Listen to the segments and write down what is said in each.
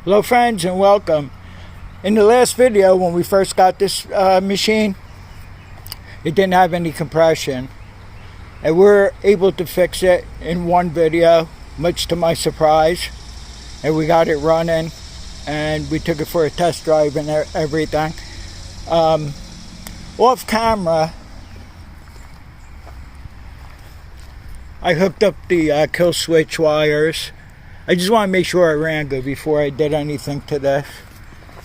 Hello friends and welcome. In the last video when we first got this machine, it didn't have any compression. And we're able to fix it in one video, much to my surprise. And we got it running and we took it for a test drive and everything. Off camera, I hooked up the kill switch wires. I just want to make sure it ran good before I did anything to this.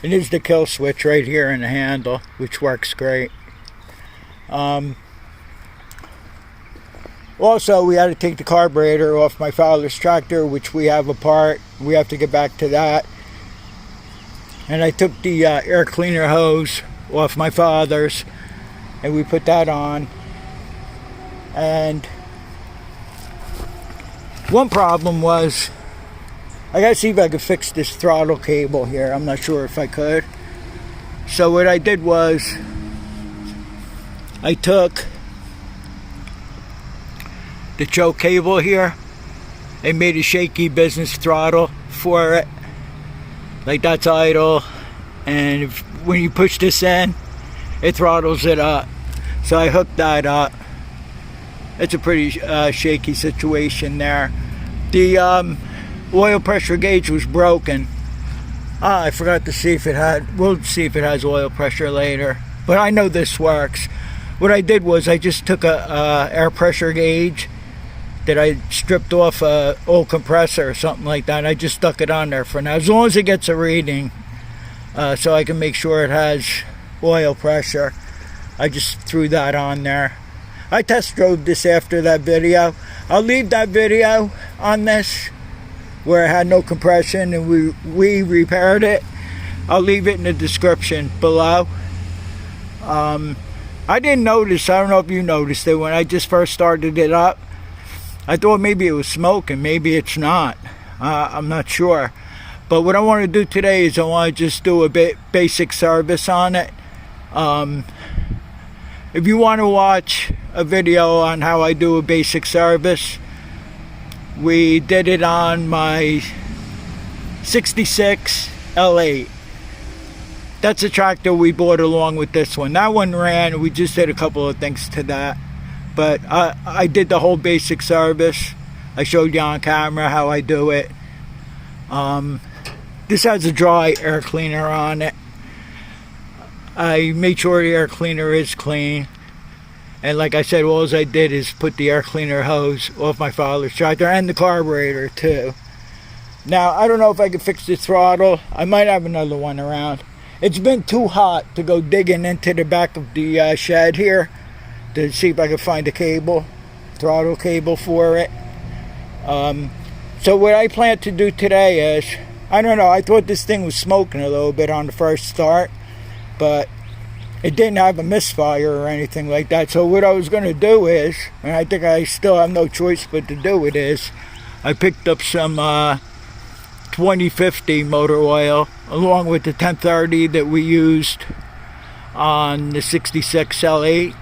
It is the kill switch right here in the handle, which works great. Also, we had to take the carburetor off my father's tractor, which we have apart. We have to get back to that. And I took the air cleaner hose off my father's, and we put that on. And one problem was, I gotta see if I could fix this throttle cable here. I'm not sure if I could. So what I did was, I took the choke cable here and made a shaky business throttle for it. Like that's idle, and when you push this in, it throttles it up. So I hooked that up. It's a pretty shaky situation there. The oil pressure gauge was broken. I forgot to see if it had, we'll see if it has oil pressure later, but I know this works. What I did was I just took a air pressure gauge that I stripped off a old compressor or something like that, and I just stuck it on there for now, as long as it gets a reading, so I can make sure it has oil pressure. I just threw that on there. I test drove this after that video. I'll leave that video on this where it had no compression and we repaired it. I'll leave it in the description below. I didn't notice, I don't know if you noticed it, when I just first started it up, I thought maybe it was smoking. Maybe it's not. I'm not sure. But what I want to do today is I want to just do a basic service on it. If you want to watch a video on how I do a basic service, we did it on my 66 L8. That's a tractor we bought along with this one. That one ran, we just did a couple of things to that. But I did the whole basic service. I showed you on camera how I do it. This has a dry air cleaner on it. I made sure the air cleaner is clean. And like I said, all I did is put the air cleaner hose off my father's tractor and the carburetor too. Now, I don't know if I can fix the throttle. I might have another one around. It's been too hot to go digging into the back of the shed here to see if I can find a cable, throttle cable for it. So what I plan to do today is, I don't know, I thought this thing was smoking a little bit on the first start, but it didn't have a misfire or anything like that. So what I was going to do is, and I think I still have no choice but to do it, is I picked up some 2050 motor oil along with the 1030 that we used on the 66 L8.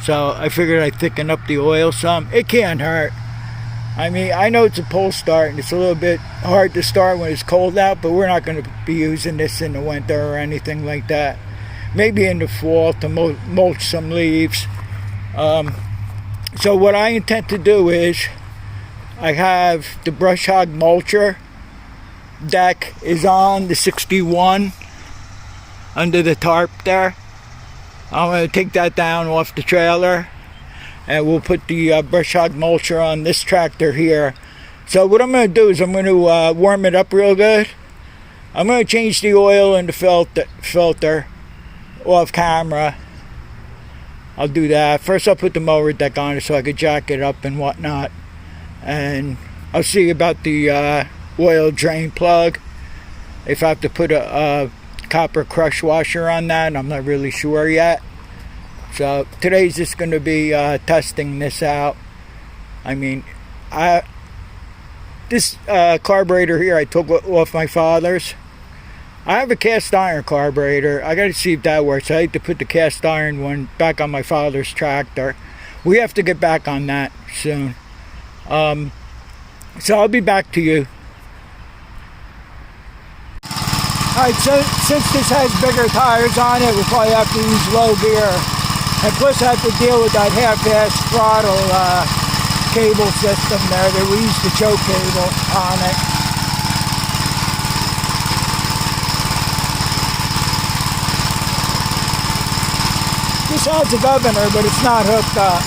So I figured I'd thicken up the oil some. It can't hurt. I mean, I know it's a pull start and it's a little bit hard to start when it's cold out, but we're not going to be using this in the winter or anything like that. Maybe in the fall to mulch some leaves. So what I intend to do is, I have the brush hog mulcher deck is on the 61 under the tarp there. I'm going to take that down off the trailer and we'll put the brush hog mulcher on this tractor here. So what I'm going to do is I'm going to warm it up real good. I'm going to change the oil in the filter off camera. I'll do that. First I'll put the mower deck on it so I could jack it up and whatnot. And I'll see about the oil drain plug. If I have to put a copper crush washer on that, I'm not really sure yet. So today's just going to be testing this out. I mean, this carburetor here I took off my father's. I have a cast iron carburetor. I gotta see if that works. I like to put the cast iron one back on my father's tractor. We have to get back on that soon. So I'll be back to you Alright, so since this has bigger tires on it, we'll probably have to use low gear. And plus I have to deal with that half-ass throttle cable system there that we use the choke cable on it. This has a governor, but it's not hooked up.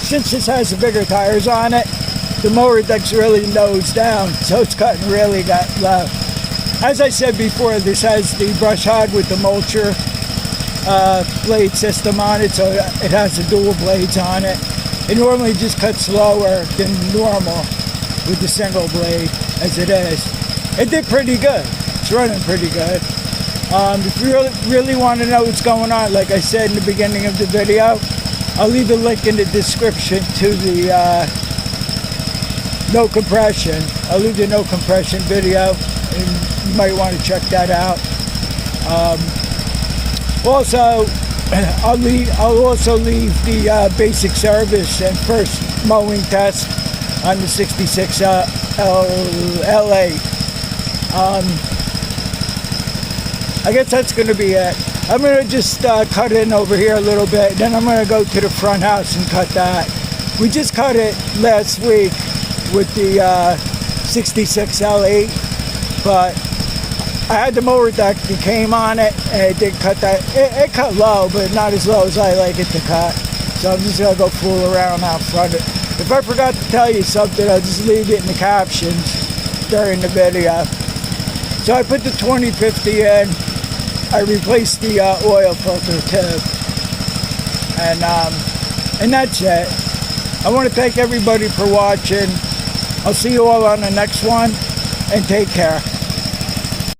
Since this has the bigger tires on it, the mower deck's really nose down, so it's cutting really low. As I said before, this has the brush hog with the mulcher blade system on it, so it has the dual blades on it. It normally just cuts lower than normal with the single blade as it is. It did pretty good. It's running pretty good. If you really want to know what's going on, like I said in the beginning of the video, I'll leave a link in the description to the no compression. I'll leave the no compression video, and you might want to check that out. Also, I'll also leave the basic service and first mowing test on the 66 L8. I guess that's going to be it. I'm going to just cut in over here a little bit, then I'm going to go to the front house and cut that. We just cut it last week with the 66 L8, but I had the mower deck that came on it, and it did cut that. It cut low, but not as low as I like it to cut. So I'm just going to go fool around out front. If I forgot to tell you something, I'll just leave it in the captions during the video. So I put the 2050 in. I replaced the oil filter too. And that's it. I want to thank everybody for watching. I'll see you all on the next one, and take care.